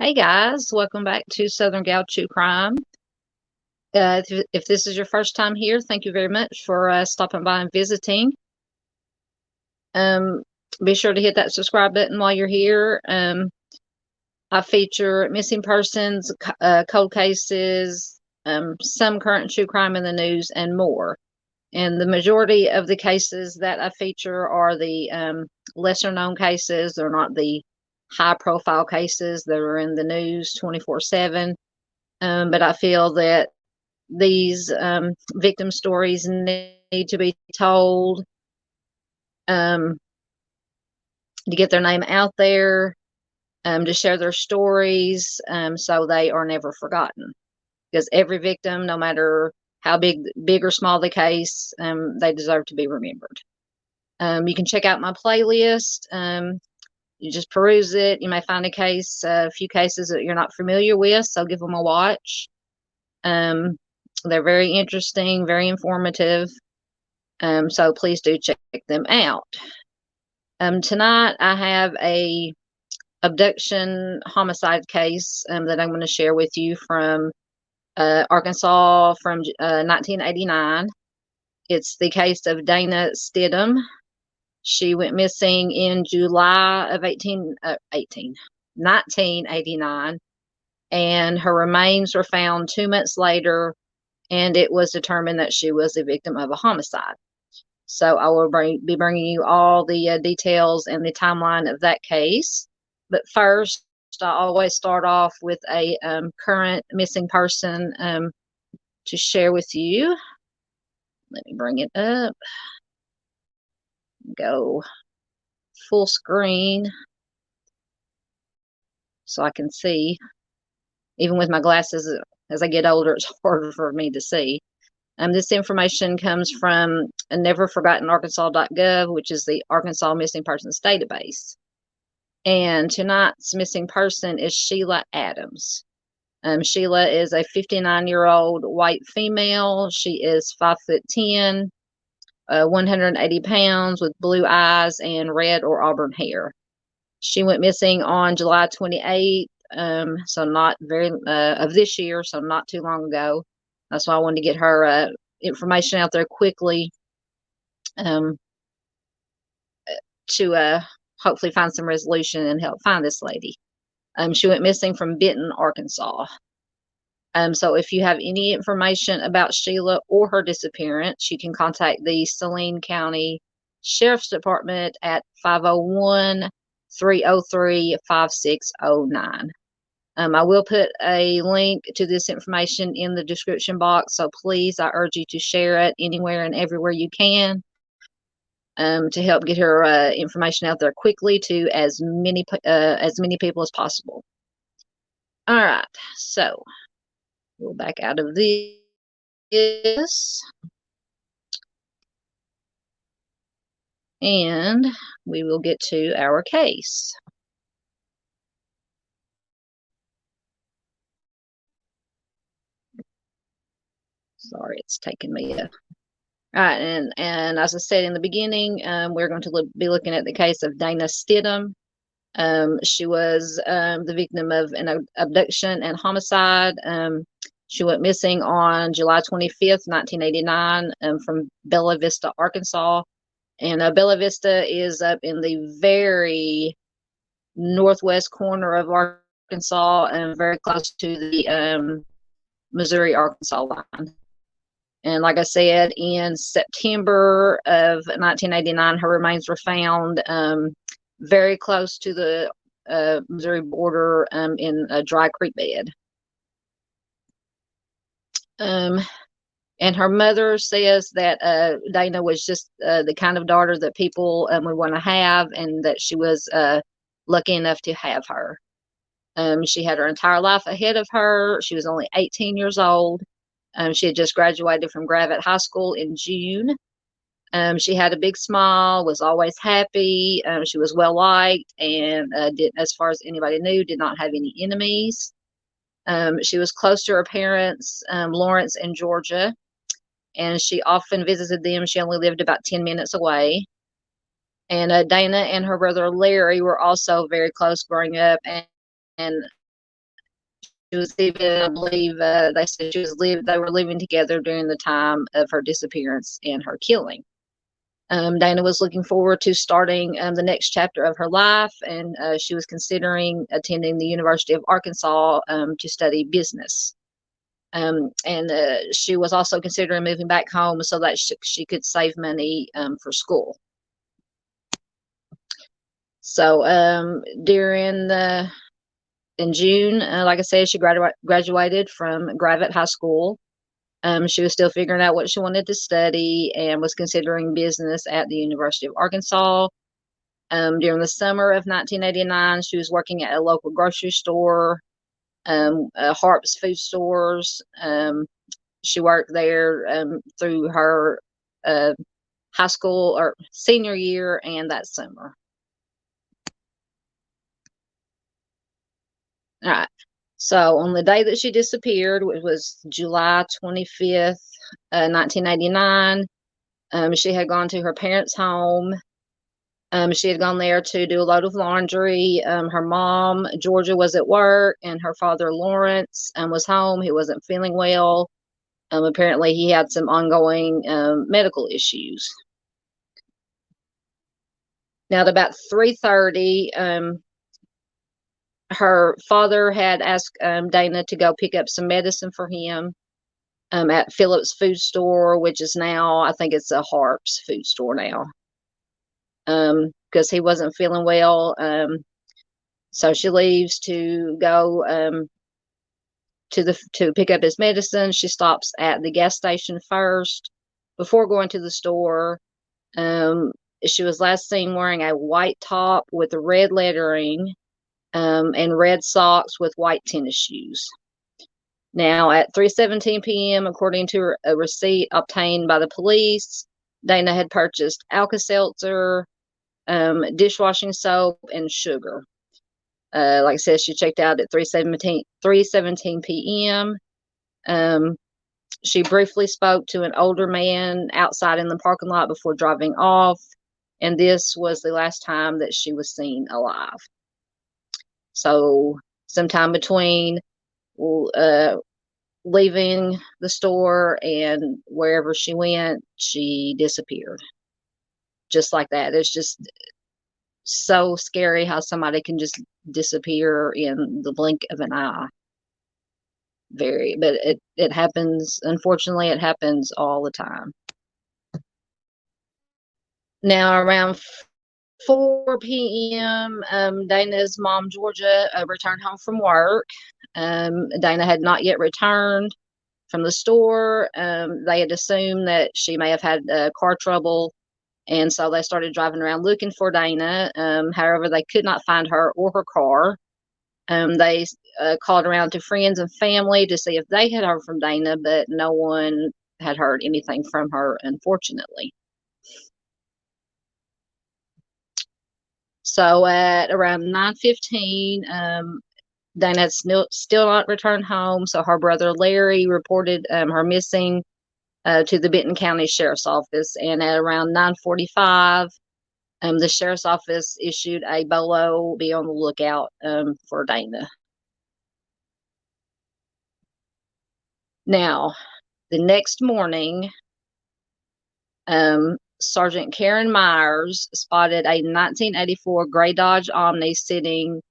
Hey guys, welcome back to Southern Gal True Crime. If this is your first time here, thank you very much for stopping by and visiting. Um, be sure to hit that subscribe button while you're here. I feature missing persons, cold cases, some current true crime in the news, and more. And the majority of the cases that I feature are the lesser known cases. They're not the high profile cases that are in the news 24/7. But I feel that these victim stories need to be told um, to get their name out there, to share their stories, so they are never forgotten. Because every victim, no matter how big or small the case, they deserve to be remembered. You can check out my playlist. You just peruse it. You may find a few cases that you're not familiar with, so give them a watch. They're very interesting, very informative. So please do check them out. Tonight I have a abduction homicide case that I'm going to share with you from Arkansas from 1989. It's the case of Dana Stidham. She went missing in July of 1989, and her remains were found 2 months later, and it was determined that she was the victim of a homicide. So I will be bringing you all the details and the timeline of that case. But first, I always start off with a current missing person to share with you. Let me bring it up. Go full screen so I can see. Even with my glasses, as I get older, it's harder for me to see. This information comes from neverforgottenarkansas.gov, which is the Arkansas Missing Persons Database. And tonight's missing person is Sheila Adams. Sheila is a 59-year-old white female. She is 5'10", 180 pounds, with blue eyes and red or auburn hair. She went missing on July 28th, so not very of this year, so not too long ago. That's why I wanted to get her information out there quickly to hopefully find some resolution and help find this lady. She went missing from Benton, Arkansas. So if you have any information about Sheila or her disappearance, you can contact the Saline County Sheriff's Department at 501-303-5609. I will put a link to this information in the description box, so please, I urge you to share it anywhere and everywhere you can to help get her information out there quickly to as many people as possible. All right, so we'll back out of this, and we will get to our case. Sorry, it's taking me a... All right, and as I said in the beginning, we're going to be looking at the case of Dana Stidham. She was the victim of an abduction and homicide. She went missing on July 25th, 1989, from Bella Vista, Arkansas. And Bella Vista is up in the very northwest corner of Arkansas and very close to the Missouri-Arkansas line. And like I said, in September of 1989, her remains were found very close to the Missouri border in a dry creek bed. And her mother says that Dana was just the kind of daughter that people would want to have, and that she was lucky enough to have her. She had her entire life ahead of her. She was only 18 years old. She had just graduated from Gravette High School in June. She had a big smile, was always happy. She was well liked, and as far as anybody knew, did not have any enemies. She was close to her parents, Lawrence and Georgia, and she often visited them. She only lived about 10 minutes away. And Dana and her brother Larry were also very close growing up, and was even, I believe, they said they were living together during the time of her disappearance and her killing. Dana was looking forward to starting the next chapter of her life, and she was considering attending the University of Arkansas to study business. And she was also considering moving back home so that she could save money for school. So in June, like I said, she graduated from Gravette High School. She was still figuring out what she wanted to study and was considering business at the University of Arkansas. During the summer of 1989, she was working at a local grocery store, Harp's Food Stores. She worked there through her high school or senior year and that summer. All right. So on the day that she disappeared, which was July 25th, 1989, she had gone to her parents' home. She had gone there to do a load of laundry. Her mom, Georgia, was at work, and her father, Lawrence, was home. He wasn't feeling well. Apparently, he had some ongoing medical issues. Now, at about 3:30, her father had asked Dana to go pick up some medicine for him at Phillips Food Store, which is now, I think it's a Harp's Food Store now, because he wasn't feeling well. So she leaves to go to pick up his medicine. She stops at the gas station first before going to the store. She was last seen wearing a white top with red lettering and red socks with white tennis shoes. Now, at 3:17 p.m., according to a receipt obtained by the police, Dana had purchased Alka-Seltzer, dishwashing soap, and sugar. Like I said, she checked out at 3:17 p.m. She briefly spoke to an older man outside in the parking lot before driving off, and this was the last time that she was seen alive. So sometime between leaving the store and wherever she went, she disappeared. Just like that. It's just so scary how somebody can just disappear in the blink of an eye. But it happens, unfortunately, it happens all the time. Now, around 4 p.m., Dana's mom, Georgia, returned home from work. Dana had not yet returned from the store. They had assumed that she may have had car trouble, and so they started driving around looking for Dana. However, they could not find her or her car. They called around to friends and family to see if they had heard from Dana, but no one had heard anything from her, unfortunately. So at around 9:15, Dana had still not returned home, so her brother Larry reported her missing to the Benton County Sheriff's Office, and at around 9:45, the Sheriff's Office issued a BOLO, be on the lookout for Dana. Now, the next morning, Sergeant Karen Myers spotted a 1984 gray Dodge Omni sitting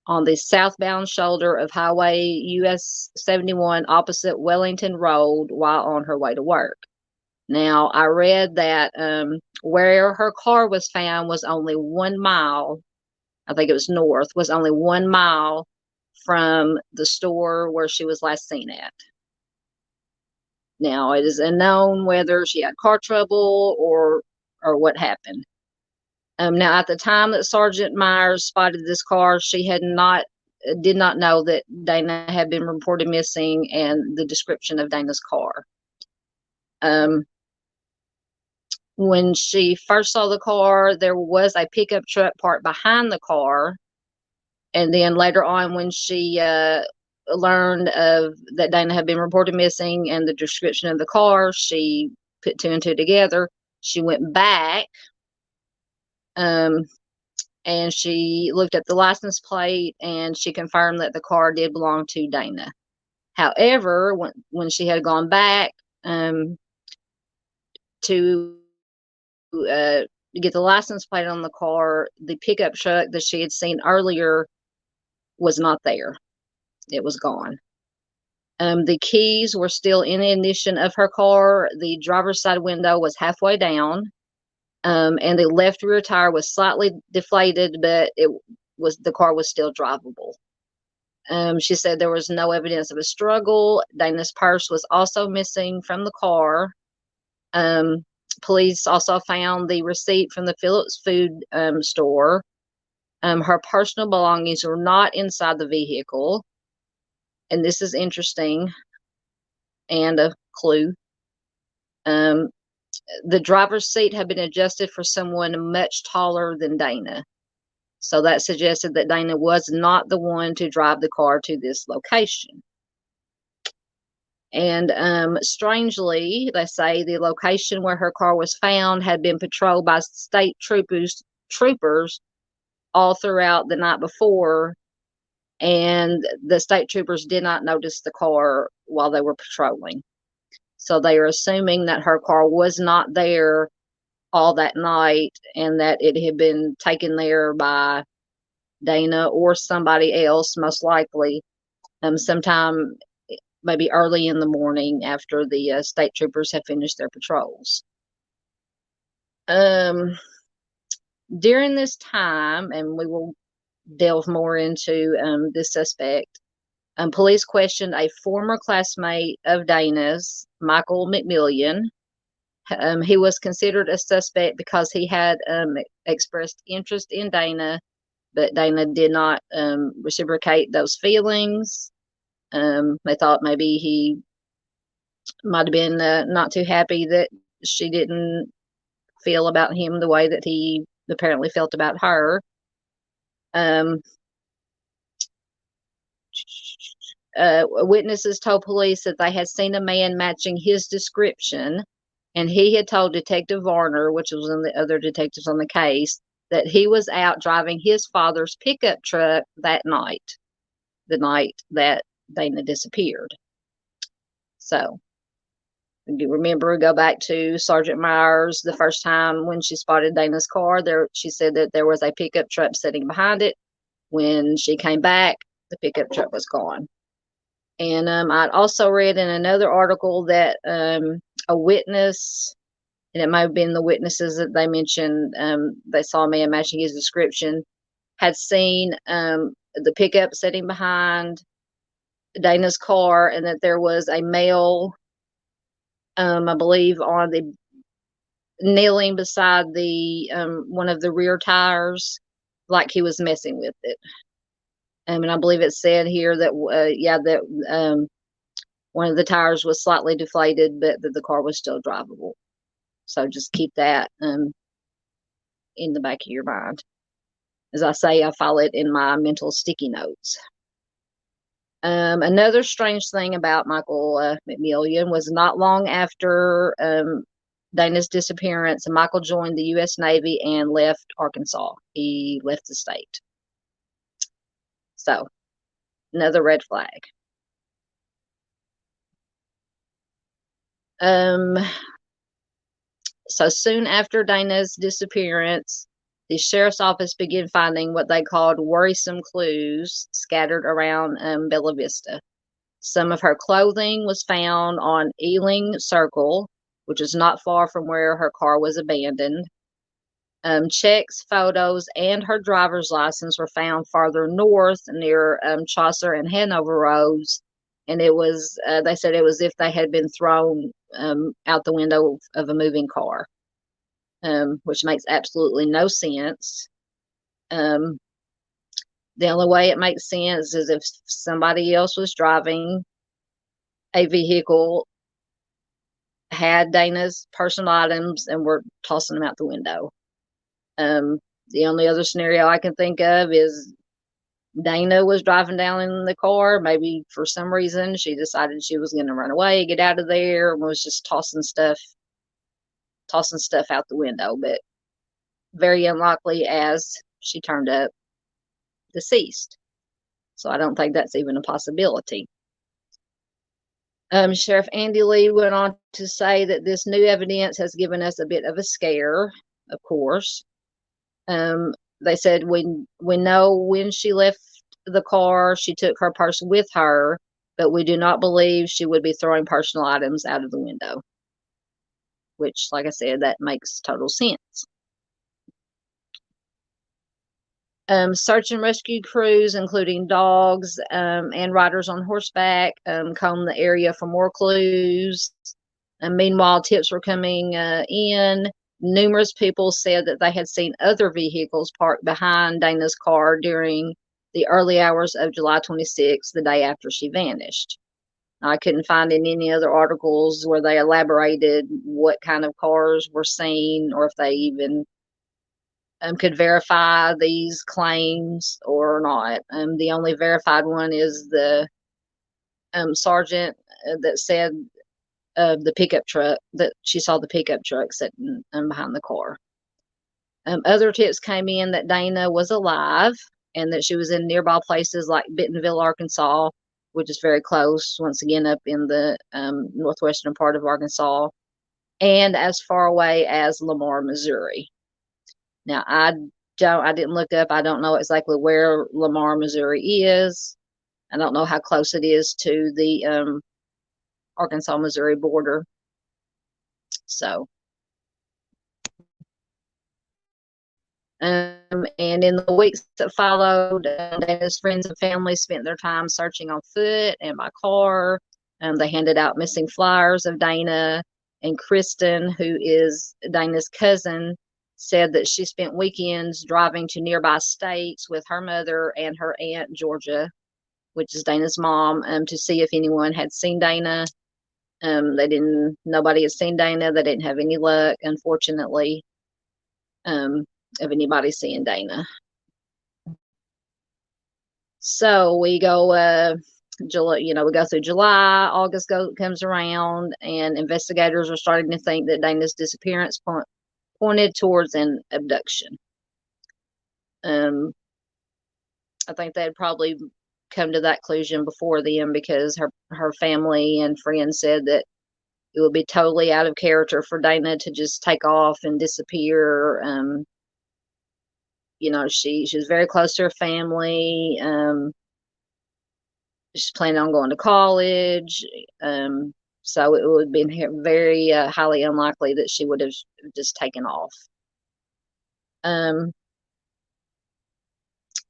on the southbound shoulder of Highway US 71 opposite Wellington Road while on her way to work. Now, I read that where her car was found was only 1 mile, I think it was north, was only 1 mile from the store where she was last seen at. Now, it is unknown whether she had car trouble or what happened. Now, at the time that Sergeant Myers spotted this car, she did not know that Dana had been reported missing and the description of Dana's car. When she first saw the car, there was a pickup truck parked behind the car. And then later on, when she learned that Dana had been reported missing and the description of the car, she put two and two together. She went back and she looked at the license plate, and she confirmed that the car did belong to Dana. However, when she had gone back to get the license plate on the car, the pickup truck that she had seen earlier was not there. It was gone. The keys were still in the ignition of her car. The driver's side window was halfway down, and the left rear tire was slightly deflated, but the car was still drivable. She said there was no evidence of a struggle. Dana's purse was also missing from the car. Police also found the receipt from the Phillips food store. Her personal belongings were not inside the vehicle. And this is interesting and a clue. The driver's seat had been adjusted for someone much taller than Dana. So that suggested that Dana was not the one to drive the car to this location. And strangely, they say the location where her car was found had been patrolled by state troopers all throughout the night before, and the state troopers did not notice the car while they were patrolling. So they are assuming that her car was not there all that night, and that it had been taken there by Dana or somebody else, most likely, sometime maybe early in the morning after the state troopers have finished their patrols. During this time, and we will delve more into this suspect, police questioned a former classmate of Dana's, Michael McMillian. He was considered a suspect because he had expressed interest in Dana, but Dana did not reciprocate those feelings. They thought maybe he might have been not too happy that she didn't feel about him the way that he apparently felt about her. Witnesses told police that they had seen a man matching his description, and he had told Detective Varner, which was one of the other detectives on the case, that he was out driving his father's pickup truck that night, the night that Dana disappeared. So, if you remember, go back to Sergeant Myers, the first time when she spotted Dana's car, she said that there was a pickup truck sitting behind it. When she came back, the pickup truck was gone. And I'd also read in another article that a witness, and it might have been the witnesses that they mentioned, they saw a man matching his description, had seen the pickup sitting behind Dana's car, and that there was a male, I believe, on the kneeling beside the one of the rear tires, like he was messing with it. And I believe it said here that that one of the tires was slightly deflated, but that the car was still drivable. So just keep that in the back of your mind. As I say, I file it in my mental sticky notes. Another strange thing about Michael McMillian was not long after Dana's disappearance, Michael joined the U.S. Navy and left Arkansas. He left the state. So, another red flag. So soon after Dana's disappearance, the sheriff's office began finding what they called worrisome clues scattered around Bella Vista. Some of her clothing was found on Ealing Circle, which is not far from where her car was abandoned. Checks, photos, and her driver's license were found farther north near Chaucer and Hanover Roads, and it was, they said it was as if they had been thrown out the window of a moving car, which makes absolutely no sense. The only way it makes sense is if somebody else was driving a vehicle, had Dana's personal items, and were tossing them out the window. The only other scenario I can think of is Dana was driving down in the car. Maybe for some reason she decided she was going to run away, get out of there, and was just tossing stuff out the window. But very unlikely, as she turned up deceased. So I don't think that's even a possibility. Sheriff Andy Lee went on to say that this new evidence has given us a bit of a scare, of course. They said we know when she left the car, she took her purse with her, but we do not believe she would be throwing personal items out of the window, which, like I said, that makes total sense. Search and rescue crews, including dogs and riders on horseback, combed the area for more clues. And meanwhile, tips were coming in. Numerous people said that they had seen other vehicles parked behind Dana's car during the early hours of July 26th, the day after she vanished. I couldn't find in any other articles where they elaborated what kind of cars were seen or if they even could verify these claims or not. The only verified one is the sergeant that said the pickup truck, that she saw the pickup truck sitting behind the car. Other tips came in that Dana was alive and that she was in nearby places like Bentonville, Arkansas, which is very close, once again, up in the northwestern part of Arkansas, and as far away as Lamar, Missouri. Now, I didn't look up. I don't know exactly where Lamar, Missouri is. I don't know how close it is to the Arkansas, Missouri border. So, and in the weeks that followed, Dana's friends and family spent their time searching on foot and by car. They handed out missing flyers of Dana, and Kristen, who is Dana's cousin, said that she spent weekends driving to nearby states with her mother and her aunt Georgia, which is Dana's mom, to see if anyone had seen Dana. Nobody had seen Dana. They didn't have any luck, unfortunately, of anybody seeing Dana. So we go, July, we go through July, August comes around, and investigators are starting to think that Dana's disappearance pointed towards an abduction. I think they had probably come to that conclusion before them because her family and friends said that it would be totally out of character for Dana to just take off and disappear. She was very close to her family. She's planning on going to college. So it would have been very highly unlikely that she would have just taken off.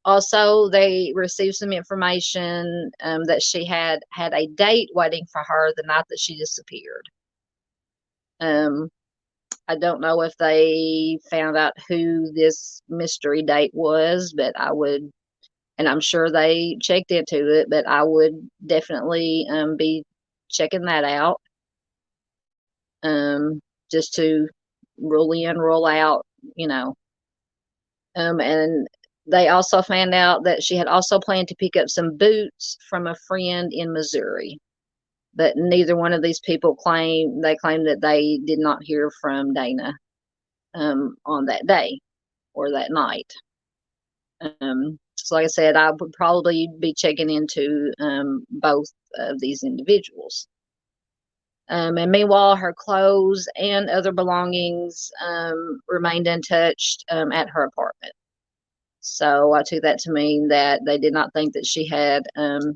Also, they received some information that she had a date waiting for her the night that she disappeared. I don't know if they found out who this mystery date was, but and I'm sure they checked into it, but I would definitely be checking that out, just to rule in, rule out, and they also found out that she had also planned to pick up some boots from a friend in Missouri. But neither one of these people claimed that they did not hear from Dana on that day or that night. So like I said, I would probably be checking into both of these individuals. And meanwhile, her clothes and other belongings remained untouched at her apartment. So I took that to mean that they did not think that she had,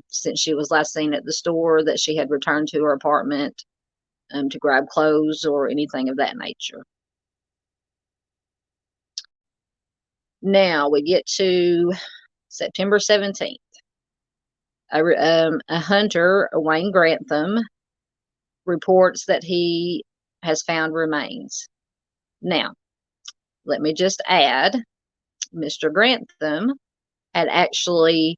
since she was last seen at the store, that she had returned to her apartment to grab clothes or anything of that nature. Now we get to September 17th. A hunter, Wayne Grantham, reports that he has found remains. Now, let me just add, Mr. Grantham had actually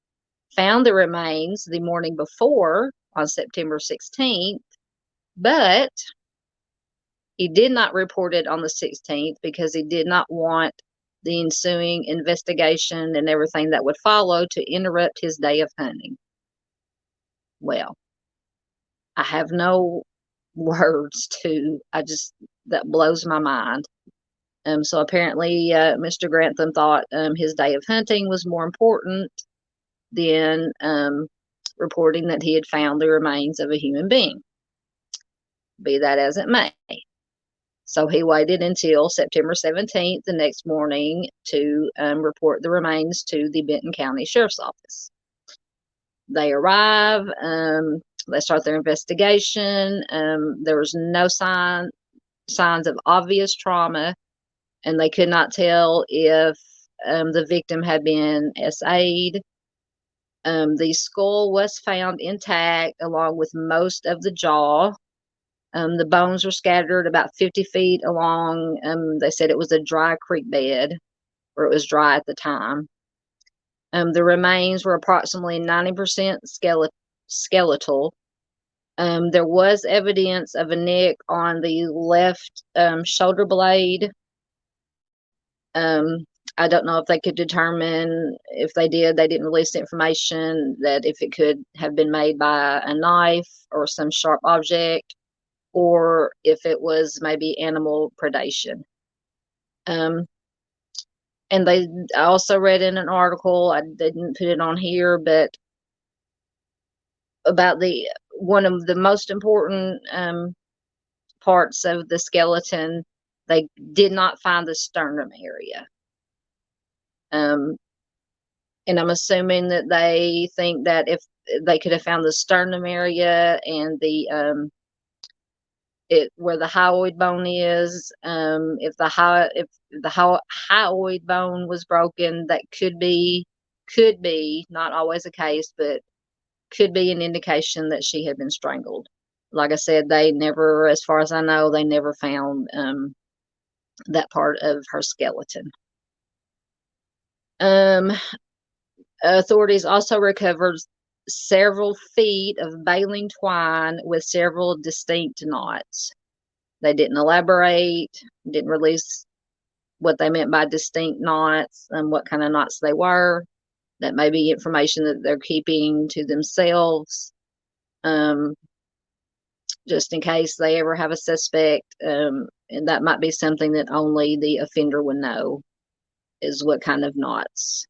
found the remains the morning before on September 16th, but he did not report it on the 16th because he did not want the ensuing investigation and everything that would follow to interrupt his day of hunting. Well, I have no words that blows my mind. So apparently, Mr. Grantham thought his day of hunting was more important than reporting that he had found the remains of a human being, be that as it may. So he waited until September 17th, the next morning, to report the remains to the Benton County Sheriff's Office. They arrive, they start their investigation. There was no signs of obvious trauma, and they could not tell if the victim had been SA'd. The skull was found intact along with most of the jaw. The bones were scattered about 50 feet along. They said it was a dry creek bed, or it was dry at the time. The remains were approximately 90% skeletal. There was evidence of a nick on the left shoulder blade. I don't know if they could determine. If they did, they didn't release the information that if it could have been made by a knife or some sharp object, or if it was maybe animal predation. And I also read in an article, I didn't put it on here, but about one of the most important parts of the skeleton, they did not find the sternum area. And I'm assuming that they think that if they could have found the sternum area and the where the hyoid bone is, if the hyoid bone was broken, that could be not always the case, but could be an indication that she had been strangled. Like I said, they never, as far as I know, they never found that part of her skeleton. Authorities also recovered several feet of baling twine with several distinct knots. They didn't elaborate, didn't release what they meant by distinct knots and what kind of knots they were. That may be information that they're keeping to themselves, just in case they ever have a suspect. And that might be something that only the offender would know, is what kind of knots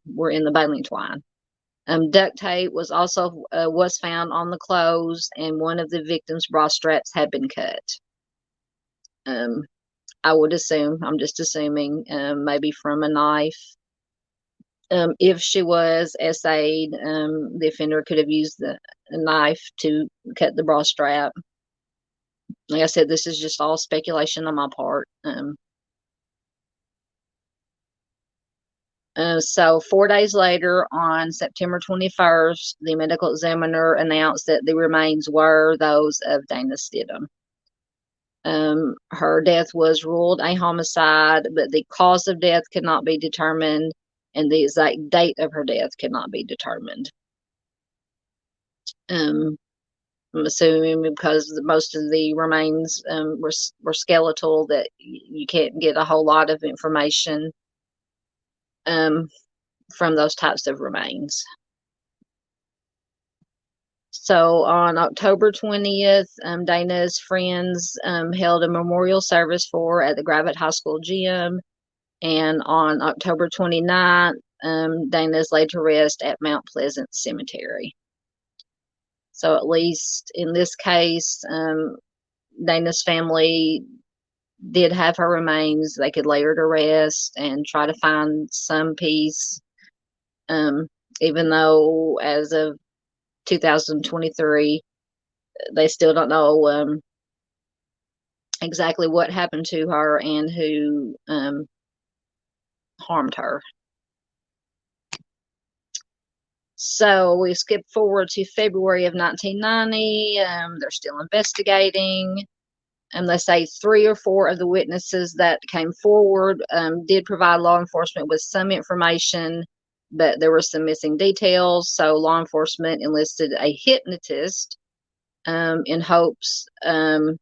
were in the baling twine. Duct tape was also was found on the clothes, and one of the victim's bra straps had been cut. I would assume, I'm just assuming, maybe from a knife. If she was SA'd, the offender could have used a knife to cut the bra strap. Like I said, this is just all speculation on my part. So 4 days later, on September 21st, the medical examiner announced that the remains were those of Dana Stidham. Her death was ruled a homicide, but the cause of death could not be determined, and the exact date of her death could not be determined. I'm assuming because most of the remains were skeletal, that you can't get a whole lot of information from those types of remains. So on October 20th, Dana's friends held a memorial service for her at the Gravette High School gym. And on October 29th, Dana is laid to rest at Mount Pleasant Cemetery. So at least in this case, Dana's family did have her remains. They could lay her to rest and try to find some peace, even though as of 2023, they still don't know exactly what happened to her and who harmed her. So we skip forward to February of 1990. They're still investigating. They say 3 or 4 of the witnesses that came forward did provide law enforcement with some information, but there were some missing details. So law enforcement enlisted a hypnotist in hopes that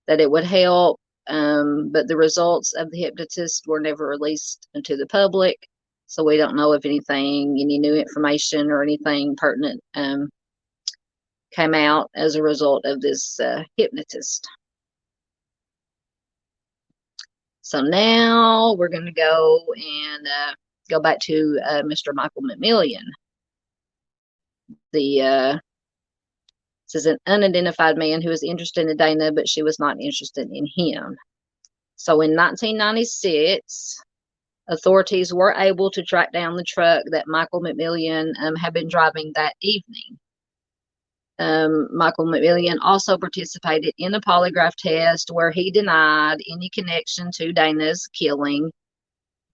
it would help. But the results of the hypnotist were never released to the public. So we don't know if any new information or anything pertinent came out as a result of this hypnotist. So now we're going to go and go back to Mr. Michael McMillian. This is an unidentified man who was interested in Dana, but she was not interested in him. So in 1996, authorities were able to track down the truck that Michael McMillian had been driving that evening. Michael McMillian also participated in a polygraph test where he denied any connection to Dana's killing,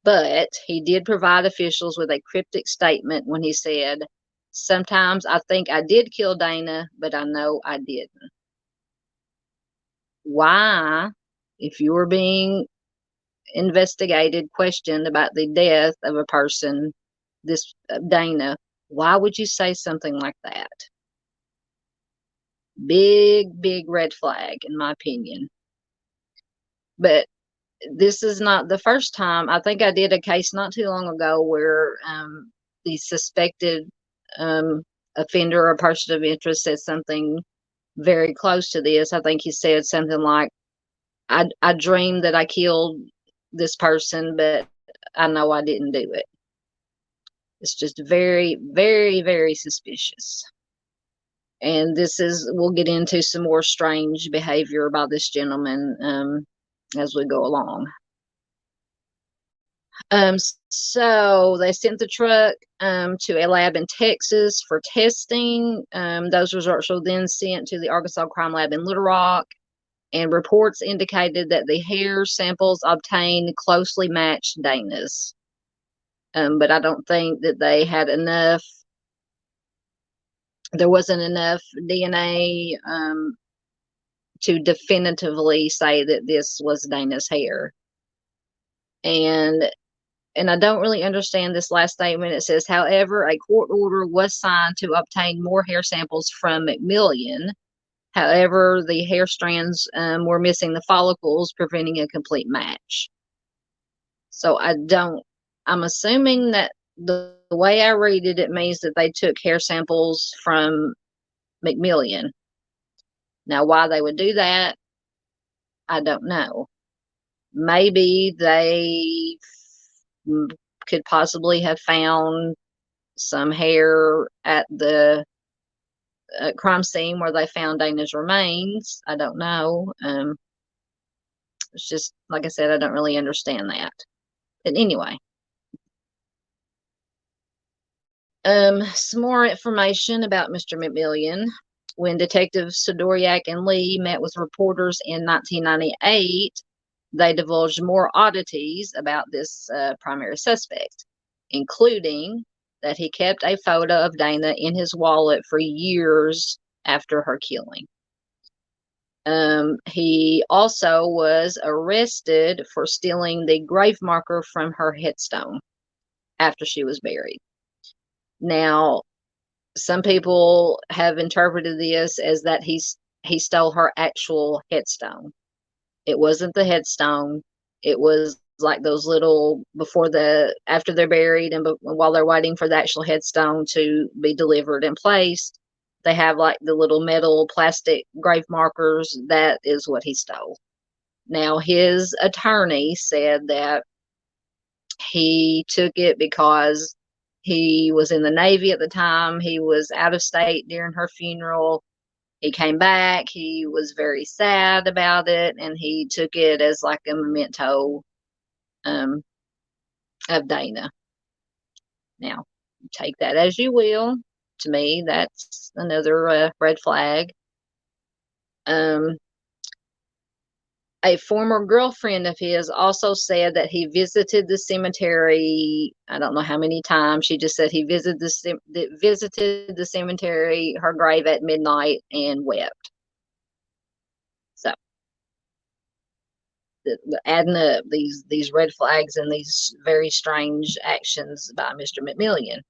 but he did provide officials with a cryptic statement when he said, "Sometimes I think I did kill Dana, but I know I didn't." Why, if you were being investigated, questioned about the death of a person, this Dana, why would you say something like that? Big red flag, in my opinion. But this is not the first time. I think I did a case not too long ago where the suspected offender or person of interest said something very close to this. I think he said something like, I dreamed that I killed this person, but I know I didn't do it. It's just very suspicious. And we'll get into some more strange behavior by this gentleman as we go along. So they sent the truck to a lab in Texas for testing. Those results were then sent to the Arkansas Crime Lab in Little Rock, and reports indicated that the hair samples obtained closely matched Dana's. But I don't think that they had enough. There wasn't enough DNA to definitively say that this was Dana's hair. And I don't really understand this last statement. It says, however, a court order was signed to obtain more hair samples from McMillian. However, the hair strands were missing the follicles, preventing a complete match. So I'm assuming that the way I read it, it means that they took hair samples from McMillian. Now, why they would do that, I don't know. Maybe they could possibly have found some hair at the crime scene where they found Dana's remains. I don't know. It's just, like I said, I don't really understand that. But anyway. Some more information about Mr. McMillian. When Detectives Sidoriak and Lee met with reporters in 1998, they divulged more oddities about this primary suspect, including that he kept a photo of Dana in his wallet for years after her killing. He also was arrested for stealing the grave marker from her headstone after she was buried. Now, some people have interpreted this as that he stole her actual headstone. It wasn't the headstone. It was like those little after they're buried and while they're waiting for the actual headstone to be delivered and placed, they have like the little metal plastic grave markers. That is what he stole. Now, his attorney said that he took it because he was in the Navy at the time. He was out of state during her funeral. He came back. He was very sad about it, and he took it as like a memento of Dana. Now, take that as you will. To me, that's another red flag. A former girlfriend of his also said that he visited the cemetery. I don't know how many times. She just said he visited the cemetery, her grave at midnight, and wept. So, adding up these red flags and these very strange actions by Mr. McMillian.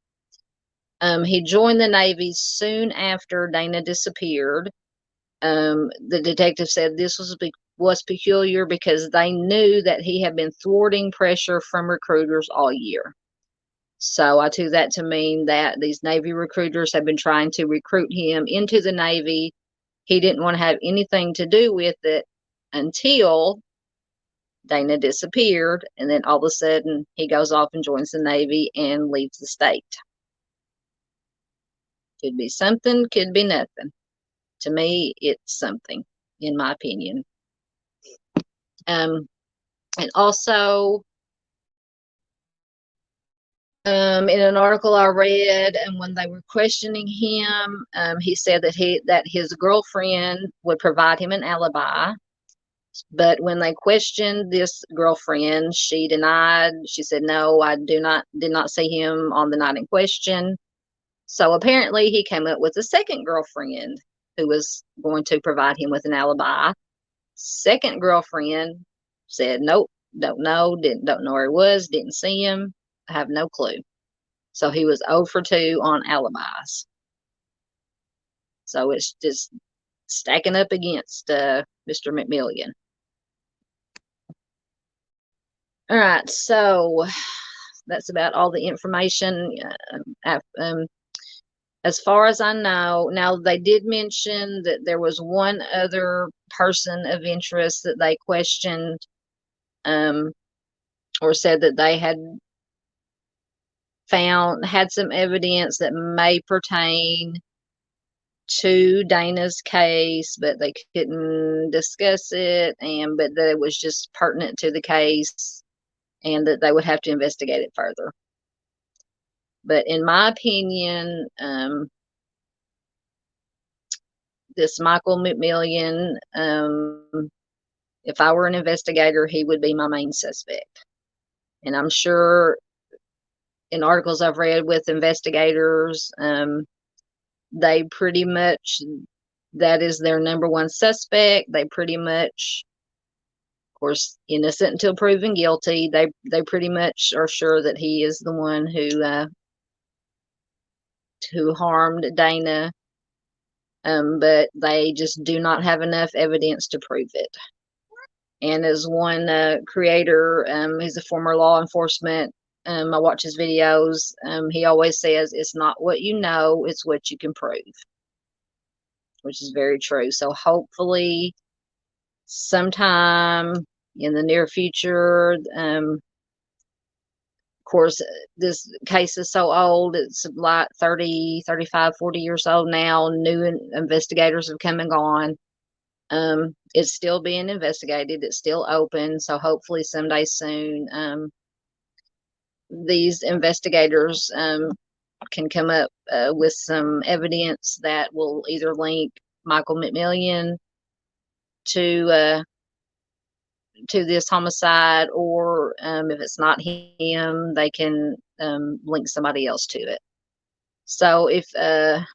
He joined the Navy soon after Dana disappeared. The detective said this was peculiar because they knew that he had been thwarting pressure from recruiters all year. So I took that to mean that these Navy recruiters had been trying to recruit him into the Navy. He didn't want to have anything to do with it until Dana disappeared, and then all of a sudden he goes off and joins the Navy and leaves the state. Could be something, could be nothing. To me, it's something, in my opinion. And also, in an article I read, and when they were questioning him, he said that his girlfriend would provide him an alibi. But when they questioned this girlfriend, she denied. She said, "No, I did not see him on the night in question." So apparently, he came up with a second girlfriend who was going to provide him with an alibi. Second girlfriend said, "Nope, don't know, don't know where he was, didn't see him, I have no clue." So he was 0 for 2 on alibis. So it's just stacking up against Mr. McMillian. All right, so that's about all the information. As far as I know, now they did mention that there was one other person of interest that they questioned, or said that they had some evidence that may pertain to Dana's case, but they couldn't discuss it, but that it was just pertinent to the case, and that they would have to investigate it further. But in my opinion, this Michael McMillian, if I were an investigator, he would be my main suspect. And I'm sure in articles I've read with investigators, they pretty much, that is their number one suspect. They pretty much, of course, innocent until proven guilty. They pretty much are sure that he is the one who harmed Dana, but they just do not have enough evidence to prove it. And as one creator, he's a former law enforcement, I watch his videos, he always says, "It's not what you know, it's what you can prove," which is very true. So hopefully sometime in the near future, of course, this case is so old, it's like 30, 35, 40 years old now. New investigators have come and gone. It's still being investigated. It's still open. So hopefully someday soon, these investigators can come up with some evidence that will either link Michael McMillian to this homicide, or if it's not him, they can link somebody else to it. So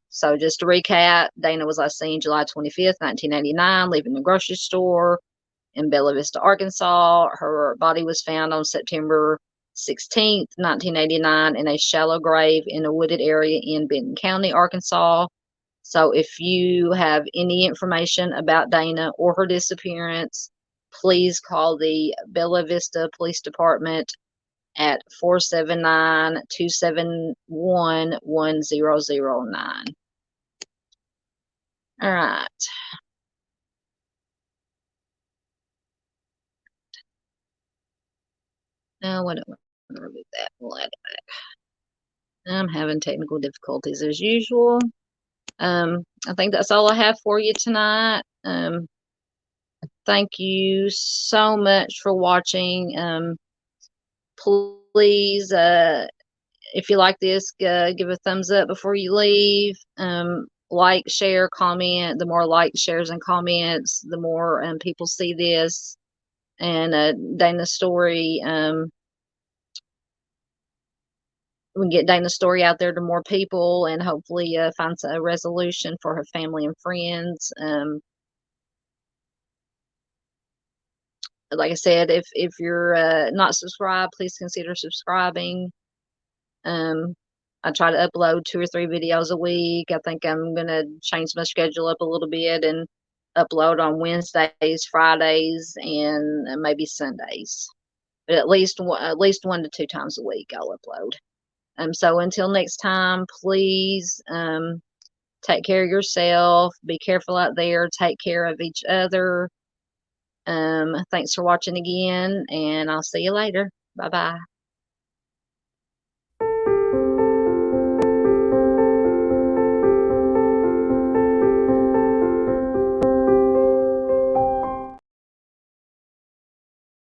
so just to recap, Dana was last seen July 25th, 1989, leaving the grocery store in Bella Vista, Arkansas. Her body was found on September 16th, 1989, in a shallow grave in a wooded area in Benton County, Arkansas. So if you have any information about Dana or her disappearance, please call the Bella Vista Police Department at 479-271-1009. All right. Now, what do I remove that? We'll add it back. I'm having technical difficulties as usual. I think that's all I have for you tonight. Thank you so much for watching. Please, if you like this, give a thumbs up before you leave. Like, share, comment. The more likes, shares, and comments, the more people see this and Dana's story. We can get Dana's story out there to more people, and hopefully find a resolution for her family and friends. Like I said, if you're not subscribed, please consider subscribing. I try to upload 2 or 3 videos a week. I think I'm gonna change my schedule up a little bit and upload on Wednesdays, Fridays, and maybe Sundays. But at least 1 to 2 times a week I'll upload. So until next time, please take care of yourself. Be careful out there. Take care of each other. Thanks for watching again, and I'll see you later. Bye bye.